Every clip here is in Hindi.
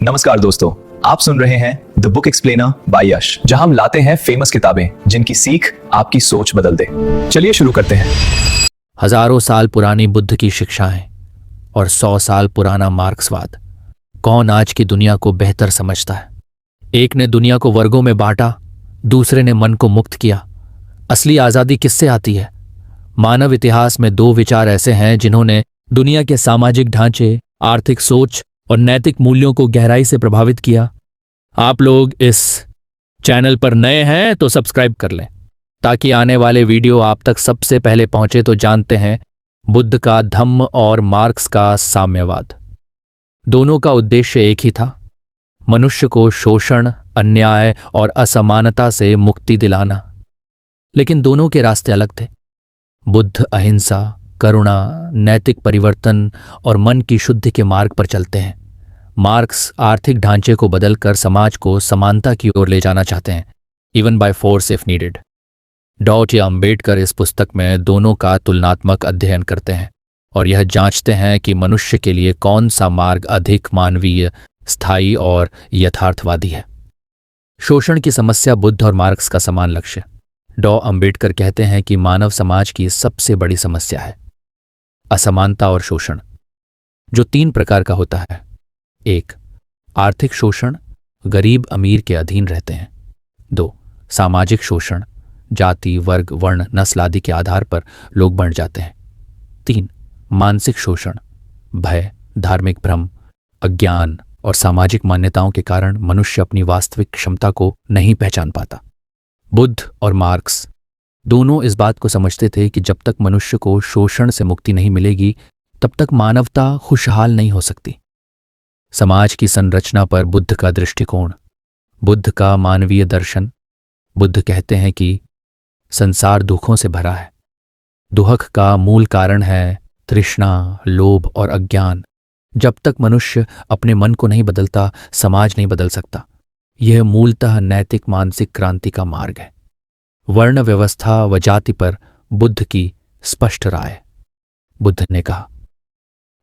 नमस्कार दोस्तों, आप सुन रहे हैं द बुक एक्सप्लेनर बाय यश, जहां हम लाते हैं फेमस किताबें जिनकी सीख आपकी सोच बदल दे। चलिए शुरू करते हैं। हजारों साल पुरानी बुद्ध की शिक्षाएं और 100 साल पुराना मार्क्सवाद। कौन आज की दुनिया को बेहतर समझता है? एक ने दुनिया को वर्गों में बांटा, दूसरे ने मन को मुक्त किया। असली आजादी किससे आती है? मानव इतिहास में दो विचार ऐसे हैं जिन्होंने दुनिया के सामाजिक ढांचे, आर्थिक सोच और नैतिक मूल्यों को गहराई से प्रभावित किया। आप लोग इस चैनल पर नए हैं तो सब्सक्राइब कर लें ताकि आने वाले वीडियो आप तक सबसे पहले पहुंचे। तो जानते हैं बुद्ध का धम्म और मार्क्स का साम्यवाद। दोनों का उद्देश्य एक ही था, मनुष्य को शोषण, अन्याय और असमानता से मुक्ति दिलाना। लेकिन दोनों के रास्ते अलग थे। बुद्ध अहिंसा, करुणा, नैतिक परिवर्तन और मन की शुद्धि के मार्ग पर चलते हैं। मार्क्स आर्थिक ढांचे को बदलकर समाज को समानता की ओर ले जाना चाहते हैं, even by force if needed. Dot या अंबेडकर इस पुस्तक में दोनों का तुलनात्मक अध्ययन करते हैं और यह जांचते हैं कि मनुष्य के लिए कौन सा मार्ग अधिक मानवीय, स्थायी और यथार्थवादी है। शोषण की समस्या बुद्ध और मार्क्स का समान लक्ष्य। डॉ अंबेडकर कहते हैं कि मानव समाज की सबसे बड़ी समस्या है असमानता और शोषण, जो 3 प्रकार का होता है। 1. आर्थिक शोषण, गरीब अमीर के अधीन रहते हैं। 2. सामाजिक शोषण, जाति, वर्ग, वर्ण, नस्ल आदि के आधार पर लोग बढ़ जाते हैं। 3. मानसिक शोषण, भय, धार्मिक भ्रम, अज्ञान और सामाजिक मान्यताओं के कारण मनुष्य अपनी वास्तविक क्षमता को नहीं पहचान पाता। बुद्ध और मार्क्स दोनों इस बात को समझते थे कि जब तक मनुष्य को शोषण से मुक्ति नहीं मिलेगी, तब तक मानवता खुशहाल नहीं हो सकती। समाज की संरचना पर बुद्ध का दृष्टिकोण, बुद्ध का मानवीय दर्शन। बुद्ध कहते हैं कि संसार दुखों से भरा है। दुख का मूल कारण है तृष्णा, लोभ और अज्ञान। जब तक मनुष्य अपने मन को नहीं बदलता, समाज नहीं बदल सकता। यह मूलतः नैतिक मानसिक क्रांति का मार्ग है। वर्ण व्यवस्था व जाति पर बुद्ध की स्पष्ट राय। बुद्ध ने कहा,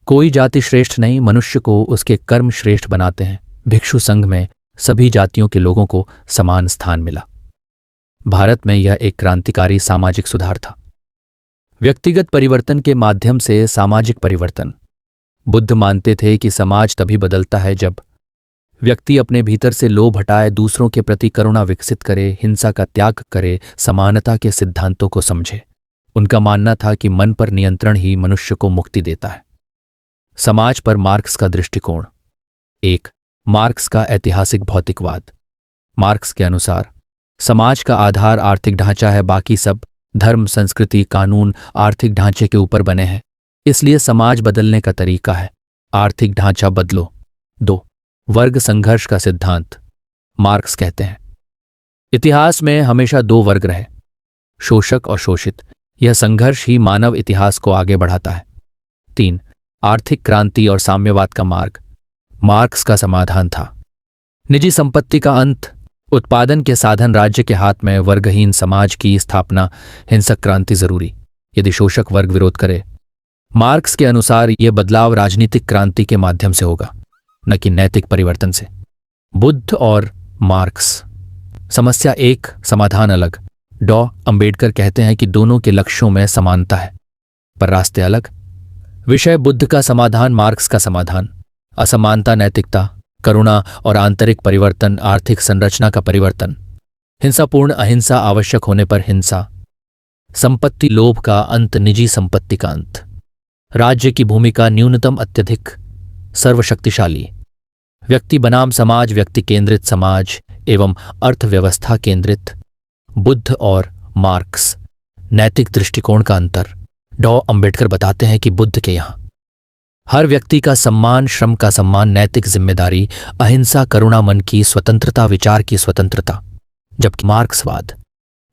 कोई जाति श्रेष्ठ नहीं, मनुष्य को उसके कर्म श्रेष्ठ बनाते हैं। भिक्षु संघ में सभी जातियों के लोगों को समान स्थान मिला। भारत में यह एक क्रांतिकारी सामाजिक सुधार था। व्यक्तिगत परिवर्तन के माध्यम से सामाजिक परिवर्तन। बुद्ध मानते थे कि समाज तभी बदलता है जब व्यक्ति अपने भीतर से लोभ हटाए, दूसरों के प्रति करुणा विकसित करे, हिंसा का त्याग करे, समानता के सिद्धांतों को समझे। उनका मानना था कि मन पर नियंत्रण ही मनुष्य को मुक्ति देता है। समाज पर मार्क्स का दृष्टिकोण। 1. मार्क्स का ऐतिहासिक भौतिकवाद। मार्क्स के अनुसार समाज का आधार आर्थिक ढांचा है, बाकी सब धर्म, संस्कृति, कानून आर्थिक ढांचे के ऊपर बने हैं। इसलिए समाज बदलने का तरीका है आर्थिक ढांचा बदलो। 2. वर्ग संघर्ष का सिद्धांत। मार्क्स कहते हैं इतिहास में हमेशा 2 वर्ग रहे, शोषक और शोषित। यह संघर्ष ही मानव इतिहास को आगे बढ़ाता है। 3. आर्थिक क्रांति और साम्यवाद का मार्ग। मार्क्स का समाधान था निजी संपत्ति का अंत, उत्पादन के साधन राज्य के हाथ में, वर्गहीन समाज की स्थापना, हिंसक क्रांति जरूरी यदि शोषक वर्ग विरोध करे। मार्क्स के अनुसार यह बदलाव राजनीतिक क्रांति के माध्यम से होगा, न कि नैतिक परिवर्तन से। बुद्ध और मार्क्स, समस्या एक, समाधान अलग। डॉ अंबेडकर कहते हैं कि दोनों के लक्ष्यों में समानता है पर रास्ते अलग। विषय बुद्ध का समाधान, मार्क्स का समाधान। असमानता, नैतिकता, करुणा और आंतरिक परिवर्तन, आर्थिक संरचना का परिवर्तन। हिंसापूर्ण अहिंसा, आवश्यक होने पर हिंसा। संपत्ति लोभ का अंत, निजी संपत्ति का अंत। राज्य की भूमिका, न्यूनतम अत्यधिक, सर्वशक्तिशाली। व्यक्ति बनाम समाज, व्यक्ति केंद्रित समाज एवं अर्थव्यवस्था केंद्रित। बुद्ध और मार्क्स, नैतिक दृष्टिकोण का अंतर। डॉ अंबेडकर बताते हैं कि बुद्ध के यहाँ हर व्यक्ति का सम्मान, श्रम का सम्मान, नैतिक जिम्मेदारी, अहिंसा, करुणा, मन की स्वतंत्रता, विचार की स्वतंत्रता। जबकि मार्क्सवाद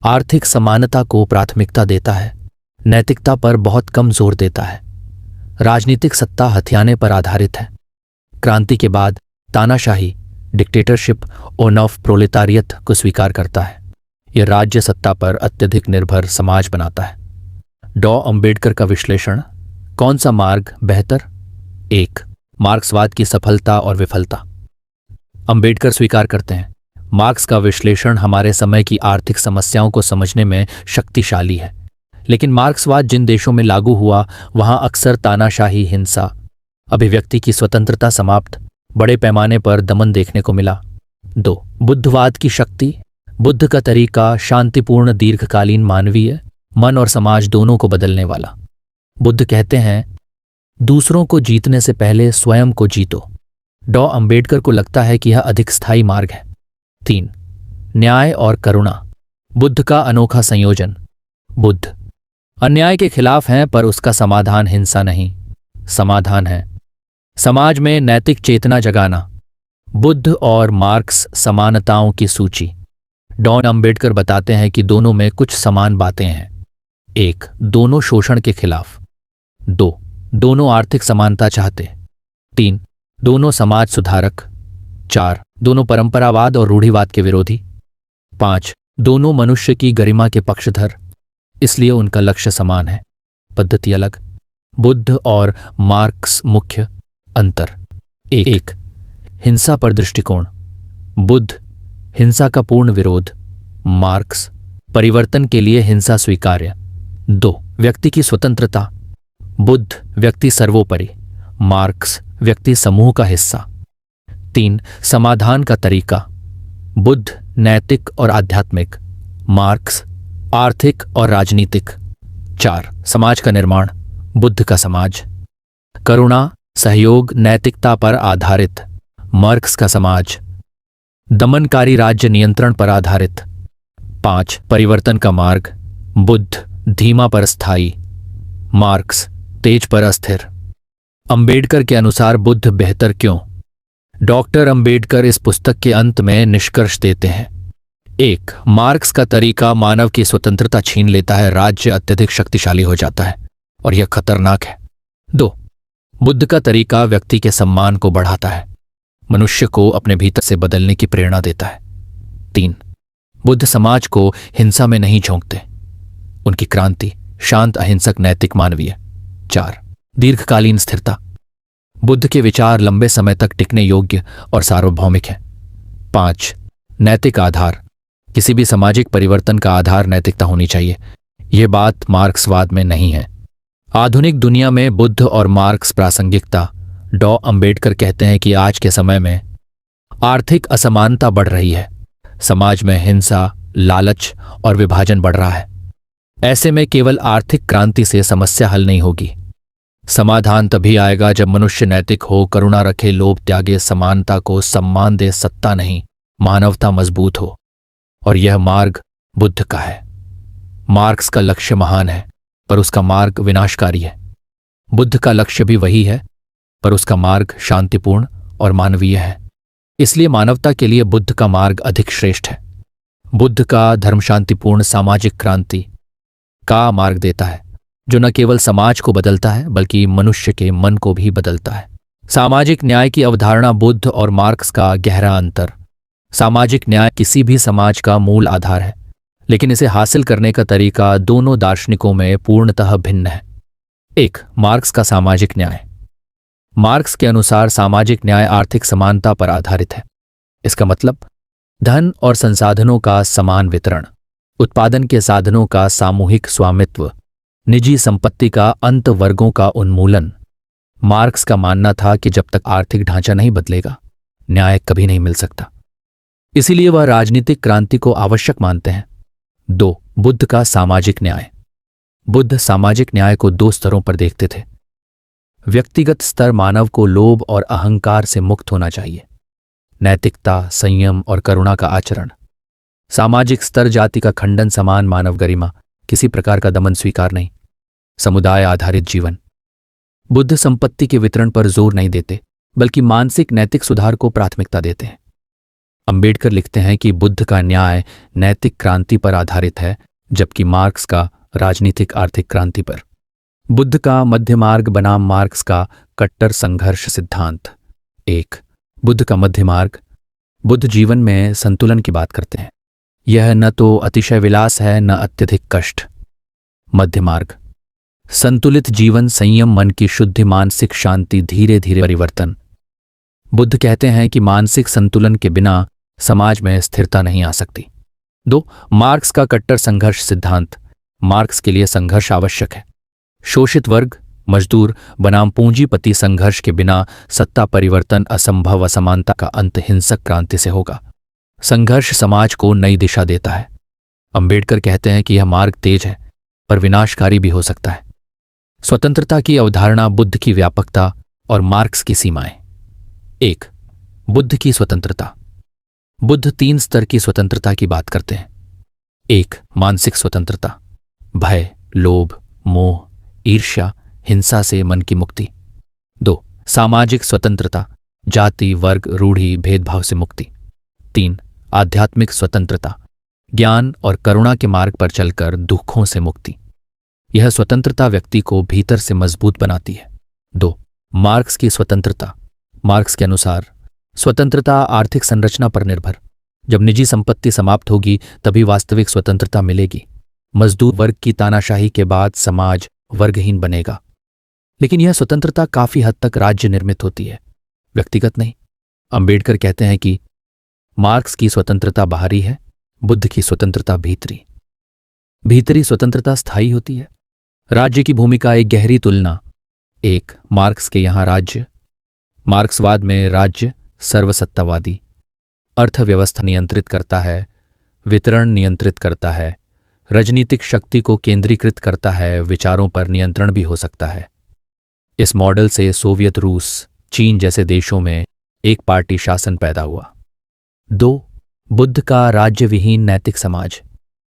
आर्थिक समानता को प्राथमिकता देता है, नैतिकता पर बहुत कम जोर देता है। राजनीतिक सत्ता हथियाने पर आधारित है। क्रांति के बाद तानाशाही, डिक्टेटरशिप और नव प्रोलेतारियत को स्वीकार करता है। यह राज्य सत्ता पर अत्यधिक निर्भर समाज बनाता है। डॉ अंबेडकर का विश्लेषण, कौन सा मार्ग बेहतर? 1. मार्क्सवाद की सफलता और विफलता। अंबेडकर स्वीकार करते हैं, मार्क्स का विश्लेषण हमारे समय की आर्थिक समस्याओं को समझने में शक्तिशाली है, लेकिन मार्क्सवाद जिन देशों में लागू हुआ वहां अक्सर तानाशाही, हिंसा, अभिव्यक्ति की स्वतंत्रता समाप्त, बड़े पैमाने पर दमन देखने को मिला। 2. बुद्धवाद की शक्ति। बुद्ध का तरीका शांतिपूर्ण, दीर्घकालीन, मानवीय, मन और समाज दोनों को बदलने वाला। बुद्ध कहते हैं, दूसरों को जीतने से पहले स्वयं को जीतो। डॉ अंबेडकर को लगता है कि यह अधिक स्थायी मार्ग है। 3. न्याय और करुणा। बुद्ध का अनोखा संयोजन। बुद्ध अन्याय के खिलाफ हैं, पर उसका समाधान हिंसा नहीं, समाधान है समाज में नैतिक चेतना जगाना। बुद्ध और मार्क्स समानताओं की सूची। डॉन अंबेडकर बताते हैं कि दोनों में कुछ समान बातें हैं। 1. दोनों शोषण के खिलाफ। 2. दोनों आर्थिक समानता चाहते। 3. दोनों समाज सुधारक। 4. दोनों परंपरावाद और रूढ़िवाद के विरोधी। 5. दोनों मनुष्य की गरिमा के पक्षधर, इसलिए उनका लक्ष्य समान है, पद्धति अलग। बुद्ध और मार्क्स मुख्य अंतर। 1. हिंसा पर दृष्टिकोण। बुद्ध हिंसा का पूर्ण विरोध, मार्क्स परिवर्तन के लिए हिंसा स्वीकार्य। 2. व्यक्ति की स्वतंत्रता। बुद्ध व्यक्ति सर्वोपरि, मार्क्स व्यक्ति समूह का हिस्सा। 3. समाधान का तरीका। बुद्ध नैतिक और आध्यात्मिक, मार्क्स आर्थिक और राजनीतिक। 4. समाज का निर्माण। बुद्ध का समाज करुणा, सहयोग, नैतिकता पर आधारित, मार्क्स का समाज दमनकारी, राज्य नियंत्रण पर आधारित। 5. परिवर्तन का मार्ग। बुद्ध धीमा पर स्थायी, मार्क्स तेज पर अस्थिर। अंबेडकर के अनुसार बुद्ध बेहतर क्यों? डॉक्टर अंबेडकर इस पुस्तक के अंत में निष्कर्ष देते हैं। 1. मार्क्स का तरीका मानव की स्वतंत्रता छीन लेता है, राज्य अत्यधिक शक्तिशाली हो जाता है और यह खतरनाक है। 2. बुद्ध का तरीका व्यक्ति के सम्मान को बढ़ाता है, मनुष्य को अपने भीतर से बदलने की प्रेरणा देता है। 3. बुद्ध समाज को हिंसा में नहीं झोंकते, उनकी क्रांति शांत, अहिंसक, नैतिक, मानवीय। 4. दीर्घकालीन स्थिरता। बुद्ध के विचार लंबे समय तक टिकने योग्य और सार्वभौमिक हैं। 5. नैतिक आधार। किसी भी सामाजिक परिवर्तन का आधार नैतिकता होनी चाहिए, यह बात मार्क्सवाद में नहीं है। आधुनिक दुनिया में बुद्ध और मार्क्स प्रासंगिकता। डॉ अंबेडकर कहते हैं कि आज के समय में आर्थिक असमानता बढ़ रही है, समाज में हिंसा, लालच और विभाजन बढ़ रहा है। ऐसे में केवल आर्थिक क्रांति से समस्या हल नहीं होगी। समाधान तभी आएगा जब मनुष्य नैतिक हो, करुणा रखे, लोभ त्यागे, समानता को सम्मान दे, सत्ता नहीं मानवता मजबूत हो। और यह मार्ग बुद्ध का है। मार्क्स का लक्ष्य महान है, पर उसका मार्ग विनाशकारी है। बुद्ध का लक्ष्य भी वही है, पर उसका मार्ग शांतिपूर्ण और मानवीय है। इसलिए मानवता के लिए बुद्ध का मार्ग अधिक श्रेष्ठ है। बुद्ध का धर्म शांतिपूर्ण सामाजिक क्रांति का मार्ग देता है, जो न केवल समाज को बदलता है बल्कि मनुष्य के मन को भी बदलता है। सामाजिक न्याय की अवधारणा। बुद्ध और मार्क्स का गहरा अंतर। सामाजिक न्याय किसी भी समाज का मूल आधार है, लेकिन इसे हासिल करने का तरीका दोनों दार्शनिकों में पूर्णतः भिन्न है। 1. मार्क्स का सामाजिक न्याय। मार्क्स के अनुसार सामाजिक न्याय आर्थिक समानता पर आधारित है। इसका मतलब धन और संसाधनों का समान वितरण, उत्पादन के साधनों का सामूहिक स्वामित्व, निजी संपत्ति का अंत वर्गों का उन्मूलन। मार्क्स का मानना था कि जब तक आर्थिक ढांचा नहीं बदलेगा, न्याय कभी नहीं मिल सकता। इसीलिए वह राजनीतिक क्रांति को आवश्यक मानते हैं। 2. बुद्ध का सामाजिक न्याय। बुद्ध सामाजिक न्याय को 2 स्तरों पर देखते थे। व्यक्तिगत स्तर, मानव को लोभ और अहंकार से मुक्त होना चाहिए, नैतिकता, संयम और करुणा का आचरण। सामाजिक स्तर, जाति का खंडन, समान मानव गरिमा, किसी प्रकार का दमन स्वीकार नहीं, समुदाय आधारित जीवन। बुद्ध संपत्ति के वितरण पर जोर नहीं देते, बल्कि मानसिक नैतिक सुधार को प्राथमिकता देते हैं। अंबेडकर लिखते हैं कि बुद्ध का न्याय नैतिक क्रांति पर आधारित है, जबकि मार्क्स का राजनीतिक आर्थिक क्रांति पर। बुद्ध का मध्य मार्ग बनाम मार्क्स का कट्टर संघर्ष सिद्धांत। 1. बुद्ध का मध्य मार्ग। बुद्ध जीवन में संतुलन की बात करते हैं। यह न तो अतिशय विलास है, न अत्यधिक कष्ट। मध्य मार्ग संतुलित जीवन, संयम, मन की शुद्धि, मानसिक शांति, धीरे धीरे परिवर्तन। बुद्ध कहते हैं कि मानसिक संतुलन के बिना समाज में स्थिरता नहीं आ सकती। 2. मार्क्स का कट्टर संघर्ष सिद्धांत। मार्क्स के लिए संघर्ष आवश्यक है। शोषित वर्ग, मजदूर बनाम पूंजीपति संघर्ष के बिना सत्ता परिवर्तन असंभव, असमानता का अंत हिंसक क्रांति से होगा। संघर्ष समाज को नई दिशा देता है। अंबेडकर कहते हैं कि यह मार्ग तेज है पर विनाशकारी भी हो सकता है। स्वतंत्रता की अवधारणा, बुद्ध की व्यापकता और मार्क्स की सीमाएं। 1. बुद्ध की स्वतंत्रता। बुद्ध 3 स्तर की स्वतंत्रता की बात करते हैं। 1. मानसिक स्वतंत्रता, भय, लोभ, मोह, ईर्ष्या, हिंसा से मन की मुक्ति। 2. सामाजिक स्वतंत्रता, जाति, वर्ग, रूढ़ि, भेदभाव से मुक्ति। 3. आध्यात्मिक स्वतंत्रता, ज्ञान और करुणा के मार्ग पर चलकर दुखों से मुक्ति। यह स्वतंत्रता व्यक्ति को भीतर से मजबूत बनाती है। 2. मार्क्स की स्वतंत्रता। मार्क्स के अनुसार स्वतंत्रता आर्थिक संरचना पर निर्भर। जब निजी संपत्ति समाप्त होगी तभी वास्तविक स्वतंत्रता मिलेगी। मजदूर वर्ग की तानाशाही के बाद समाज वर्गहीन बनेगा। लेकिन यह स्वतंत्रता काफी हद तक राज्य निर्मित होती है, व्यक्तिगत नहीं। अंबेडकर कहते हैं कि मार्क्स की स्वतंत्रता बाहरी है, बुद्ध की स्वतंत्रता भीतरी। भीतरी स्वतंत्रता स्थायी होती है। राज्य की भूमिका, एक गहरी तुलना। 1. मार्क्स के यहां राज्य। मार्क्सवाद में राज्य सर्वसत्तावादी, अर्थव्यवस्था नियंत्रित करता है, वितरण नियंत्रित करता है, राजनीतिक शक्ति को केंद्रीकृत करता है, विचारों पर नियंत्रण भी हो सकता है। इस मॉडल से सोवियत रूस, चीन जैसे देशों में एक पार्टी शासन पैदा हुआ। 2. बुद्ध का राज्य विहीन नैतिक समाज।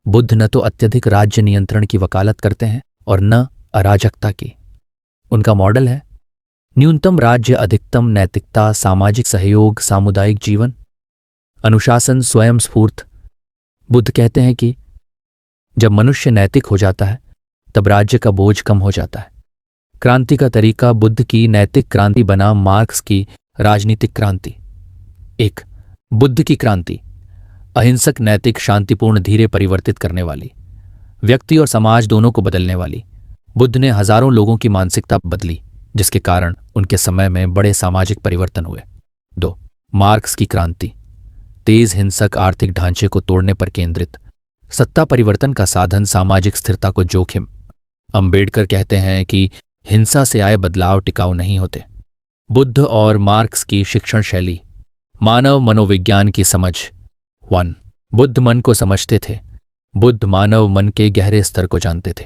बुद्ध न तो अत्यधिक राज्य नियंत्रण की वकालत करते हैं और न अराजकता की। उनका मॉडल है न्यूनतम राज्य, अधिकतम नैतिकता, सामाजिक सहयोग, सामुदायिक जीवन, अनुशासन, स्वयं स्फूर्त। बुद्ध कहते हैं कि जब मनुष्य नैतिक हो जाता है तब राज्य का बोझ कम हो जाता है। क्रांति का तरीका, बुद्ध की नैतिक क्रांति बनाम मार्क्स की राजनीतिक क्रांति। 1. बुद्ध की क्रांति, अहिंसक, नैतिक, शांतिपूर्ण, धीरे परिवर्तित करने वाली, व्यक्ति और समाज दोनों को बदलने वाली। बुद्ध ने हजारों लोगों की मानसिकता बदली, जिसके कारण उनके समय में बड़े सामाजिक परिवर्तन हुए। 2. मार्क्स की क्रांति, तेज, हिंसक, आर्थिक ढांचे को तोड़ने पर केंद्रित, सत्ता परिवर्तन का साधन, सामाजिक स्थिरता को जोखिम। अंबेडकर कहते हैं कि हिंसा से आए बदलाव टिकाऊ नहीं होते। बुद्ध और मार्क्स की शिक्षण शैली, मानव मनोविज्ञान की समझ। 1. बुद्ध मन को समझते थे। बुद्ध मानव मन के गहरे स्तर को जानते थे।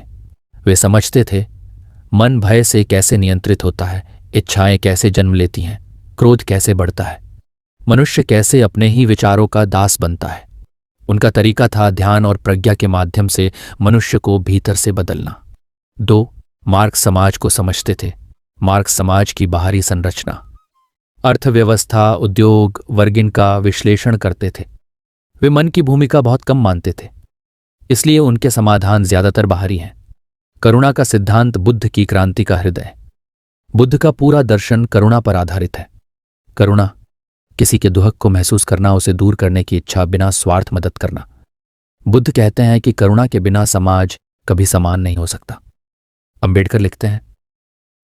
वे समझते थे मन भय से कैसे नियंत्रित होता है, इच्छाएं कैसे जन्म लेती हैं, क्रोध कैसे बढ़ता है, मनुष्य कैसे अपने ही विचारों का दास बनता है। उनका तरीका था ध्यान और प्रज्ञा के माध्यम से मनुष्य को भीतर से बदलना। 2. मार्क्स समाज को समझते थे। मार्क्स समाज की बाहरी संरचना, अर्थव्यवस्था, उद्योग, वर्गीन का विश्लेषण करते थे। वे मन की भूमिका बहुत कम मानते थे, इसलिए उनके समाधान ज्यादातर बाहरी हैं। करुणा का सिद्धांत, बुद्ध की क्रांति का हृदय। बुद्ध का पूरा दर्शन करुणा पर आधारित है। करुणा, किसी के दुख को महसूस करना, उसे दूर करने की इच्छा, बिना स्वार्थ मदद करना। बुद्ध कहते हैं कि करुणा के बिना समाज कभी समान नहीं हो सकता। अंबेडकर लिखते हैं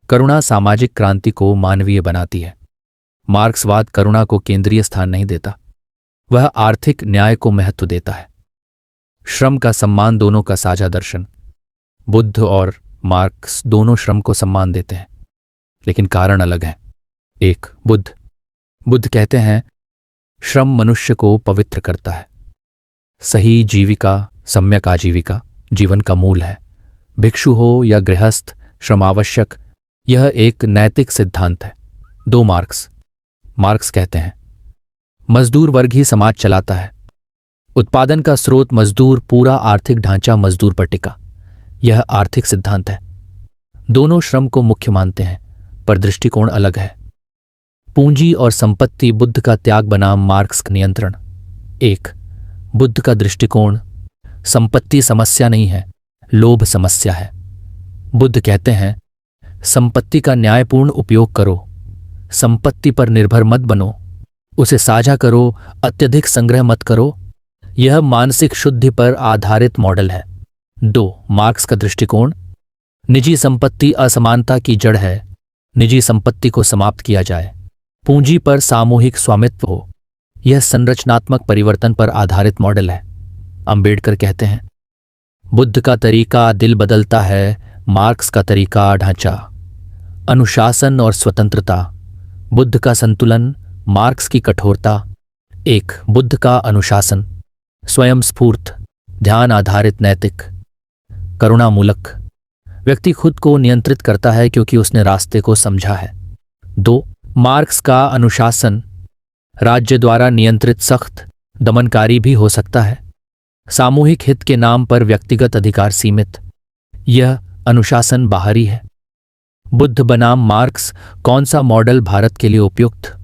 करुणा सामाजिक क्रांति को मानवीय बनाती है। मार्क्सवाद करुणा को केंद्रीय स्थान नहीं देता, वह आर्थिक न्याय को महत्व देता है। श्रम का सम्मान, दोनों का साझा दर्शन। बुद्ध और मार्क्स दोनों श्रम को सम्मान देते हैं, लेकिन कारण अलग है। 1. बुद्ध कहते हैं श्रम मनुष्य को पवित्र करता है। सही जीविका, सम्यक आजीविका जीवन का मूल है। भिक्षु हो या गृहस्थ, श्रम आवश्यक, यह एक नैतिक सिद्धांत है। 2. मार्क्स कहते हैं मजदूर वर्ग ही समाज चलाता है। उत्पादन का स्रोत मजदूर, पूरा आर्थिक ढांचा मजदूर पर टिका, यह आर्थिक सिद्धांत है। दोनों श्रम को मुख्य मानते हैं, पर दृष्टिकोण अलग है। पूंजी और संपत्ति, बुद्ध का त्याग बनाम मार्क्स का नियंत्रण। 1. बुद्ध का दृष्टिकोण, संपत्ति समस्या नहीं है, लोभ समस्या है। बुद्ध कहते हैं संपत्ति का न्यायपूर्ण उपयोग करो, संपत्ति पर निर्भर मत बनो, उसे साझा करो, अत्यधिक संग्रह मत करो। यह मानसिक शुद्धि पर आधारित मॉडल है। 2. मार्क्स का दृष्टिकोण, निजी संपत्ति असमानता की जड़ है, निजी संपत्ति को समाप्त किया जाए। पूंजी पर सामूहिक स्वामित्व हो। यह संरचनात्मक परिवर्तन पर आधारित मॉडल है। अंबेडकर कहते हैं, बुद्ध का तरीका दिल बदलता है, मार्क्स का तरीका ढांचा। अनुशासन और स्वतंत्रता, बुद्ध का संतुलन, मार्क्स की कठोरता। एक, बुद्ध का अनुशासन, स्वयं स्फूर्त, ध्यान आधारित, नैतिक, करुणामूलक। व्यक्ति खुद को नियंत्रित करता है क्योंकि उसने रास्ते को समझा है। 2, मार्क्स का अनुशासन, राज्य द्वारा नियंत्रित, सख्त, दमनकारी भी हो सकता है। सामूहिक हित के नाम पर व्यक्तिगत अधिकार सीमित। यह अनुशासन बाहरी है। बुद्ध बनाम मार्क्स, कौन सा मॉडल भारत के लिए उपयुक्त?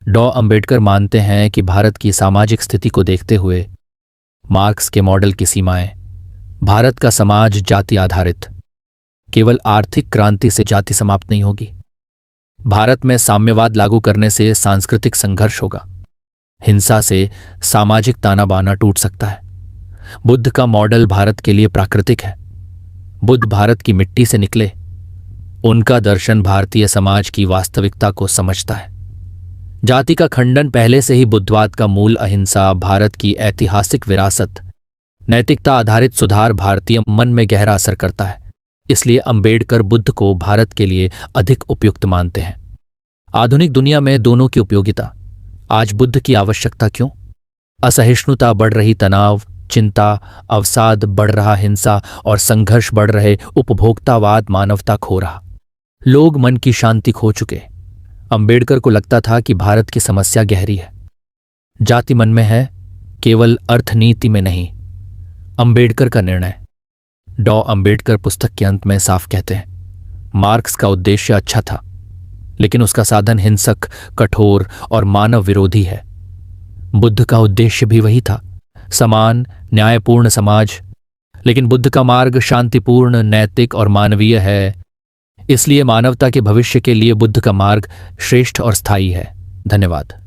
डॉ अंबेडकर मानते हैं कि भारत की सामाजिक स्थिति को देखते हुए मार्क्स के मॉडल की सीमाएं। भारत का समाज जाति आधारित, केवल आर्थिक क्रांति से जाति समाप्त नहीं होगी। भारत में साम्यवाद लागू करने से सांस्कृतिक संघर्ष होगा। हिंसा से सामाजिक ताना बाना टूट सकता है। बुद्ध का मॉडल भारत के लिए प्राकृतिक है। बुद्ध भारत की मिट्टी से निकले। उनका दर्शन भारतीय समाज की वास्तविकता को समझता है। जाति का खंडन पहले से ही बुद्धवाद का मूल, अहिंसा, भारत की ऐतिहासिक विरासत, नैतिकता आधारित सुधार भारतीय मन में गहरा असर करता है। इसलिए अंबेडकर बुद्ध को भारत के लिए अधिक उपयुक्त मानते हैं। आधुनिक दुनिया में दोनों की उपयोगिता। आज बुद्ध की आवश्यकता क्यों? असहिष्णुता बढ़ रही, तनाव, चिंता, अवसाद बढ़ रहा, हिंसा और संघर्ष बढ़ रहे, उपभोक्तावाद मानवता खो रहा, लोग मन की शांति खो चुके। अंबेडकर को लगता था कि भारत की समस्या गहरी है। जाति मन में है, केवल अर्थनीति में नहीं। अंबेडकर का निर्णय। डॉ अंबेडकर पुस्तक के अंत में साफ कहते हैं, मार्क्स का उद्देश्य अच्छा था, लेकिन उसका साधन हिंसक, कठोर और मानव विरोधी है। बुद्ध का उद्देश्य भी वही था, समान, न्यायपूर्ण समाज, लेकिन बुद्ध का मार्ग शांतिपूर्ण, नैतिक और मानवीय है। इसलिए मानवता के भविष्य के लिए बुद्ध का मार्ग श्रेष्ठ और स्थायी है। धन्यवाद।